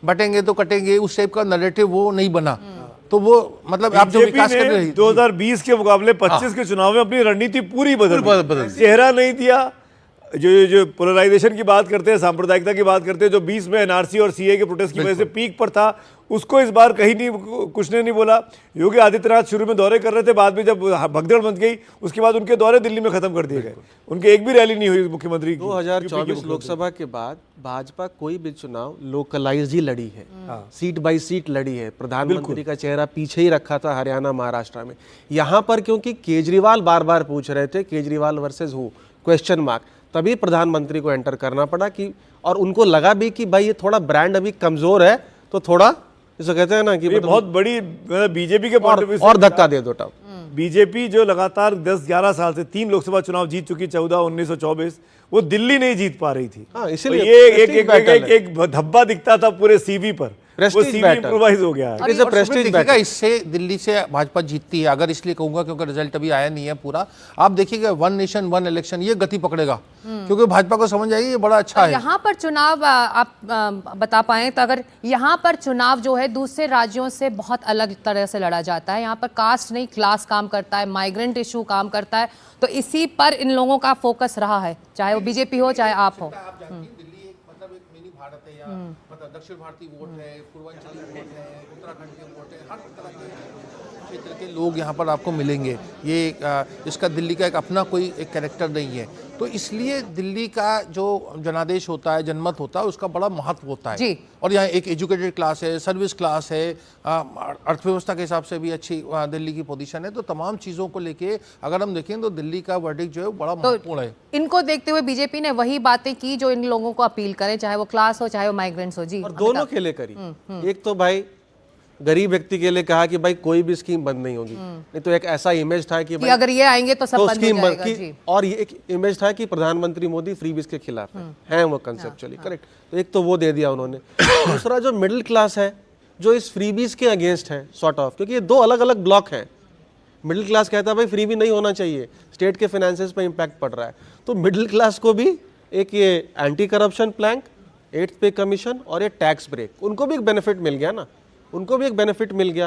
बटेंगे तो कटेंगे, उस टाइप का नैरेटिव वो नहीं बना। तो वो मतलब आप जो विकास कर रही 2020 के मुकाबले 25 के चुनाव में अपनी रणनीति पूरी बदल चेहरा नहीं दिया। जो पोलराइजेशन की बात करते हैं, सांप्रदायिकता की बात करते हैं, जो 20 में एनआरसी और सीए के प्रोटेस्ट की वजह से पीक पर था, उसको इस बार कहीं नहीं, कुछ ने नहीं बोला। योगी आदित्यनाथ शुरू में दौरे कर रहे थे, बाद में जब भगदड़ मच गई उसके बाद उनके दौरे दिल्ली में खत्म कर दिए गए। उनके एक भी रैली नहीं हुई मुख्यमंत्री की। 2024 लोकसभा के बाद भाजपा कोई भी चुनाव लोकलाइज ही लड़ी है, सीट बाय सीट लड़ी है। प्रधानमंत्री का चेहरा पीछे ही रखा था हरियाणा महाराष्ट्र में। यहाँ पर क्योंकि केजरीवाल बार बार पूछ रहे थे Kejriwal versus who question mark, तभी प्रधानमंत्री को एंटर करना पड़ा कि, और उनको लगा भी कि भाई ये थोड़ा ब्रांड अभी कमजोर है, तो थोड़ा जैसे कहते हैं ना कि ये बहुत बड़ी बीजेपी के पॉइंट ऑफ व्यू और धक्का दे दो तब। बीजेपी जो लगातार 10-11 साल से 3 लोकसभा चुनाव जीत चुकी, 14, 19 और 24, वो दिल्ली नहीं जीत पा रही थी। हाँ, तो इसीलिए ये एक धब्बा दिखता था पूरे सीवी पर, वो सीवी इम्प्रोवाइज हो गया है। It is a Prestige battle. इससे दिल्ली से भाजपा जीतती है, अगर इसलिए कहूंगा क्योंकि रिजल्ट अभी आया नहीं है पूरा। आप देखिएगा वन नेशन वन इलेक्शन ये गति पकड़ेगा, क्योंकि भाजपा को समझ आएगी ये बड़ा अच्छा है। यहाँ पर चुनाव आप बता पाए तो, अगर यहाँ पर चुनाव जो है दूसरे राज्यों से बहुत अलग तरह से लड़ा जाता है। यहाँ पर कास्ट नहीं क्लास काम करता है, माइग्रेंट इशू काम करता है, तो इसी पर इन लोगों का फोकस रहा है, चाहे वो बीजेपी हो चाहे आप हो। दिल्ली मतलब एक मिनी भारत है, या मतलब दक्षिण भारतीय वोट है, पूर्वांचली वोट है, उत्तराखंड के वोट है, हर तरह के क्षेत्र के लोग यहाँ पर आपको मिलेंगे। ये इसका दिल्ली का एक अपना कोई एक कैरेक्टर नहीं है, तो इसलिए दिल्ली का जो जनादेश होता है, जनमत होता है, उसका बड़ा महत्व होता है जी। और यहाँ एक एजुकेटेड क्लास है, सर्विस क्लास है, अर्थव्यवस्था के हिसाब से भी अच्छी दिल्ली की पोजीशन है। तो तमाम चीज़ों को लेके अगर हम देखें तो दिल्ली का वर्डिक्ट जो है वो बड़ा महत्वपूर्ण है। इनको देखते हुए बीजेपी ने वही बातें की जो इन लोगों को अपील करें, चाहे वो क्लास हो चाहे वो माइग्रेंट्स हो। जी, और दोनों के लिए करी। एक तो भाई गरीब व्यक्ति के लिए कहा कि भाई कोई भी स्कीम बंद नहीं होगी, नहीं तो एक ऐसा इमेज था कि भाई अगर ये आएंगे तो सब बंद हो जाएगा। जी। और ये एक इमेज था कि प्रधानमंत्री मोदी फ्रीबीज के खिलाफ हैं वो कंसेप्चुअली करेक्ट। तो एक तो वो दे दिया उन्होंने। दूसरा जो मिडिल क्लास है जो इस फ्रीबीज के अगेंस्ट है सॉर्ट ऑफ, क्योंकि ये दो अलग अलग ब्लॉक हैं। मिडिल क्लास कहता है भाई फ्रीबी नहीं होना चाहिए, स्टेट के फाइनेंसेस पे इम्पैक्ट पड़ रहा है। तो मिडिल क्लास को भी एक ये एंटी करप्शन प्लैंक, 8th पे कमीशन और ये टैक्स ब्रेक, उनको भी एक बेनिफिट मिल गया ना, उनको भी एक बेनिफिट मिल गया।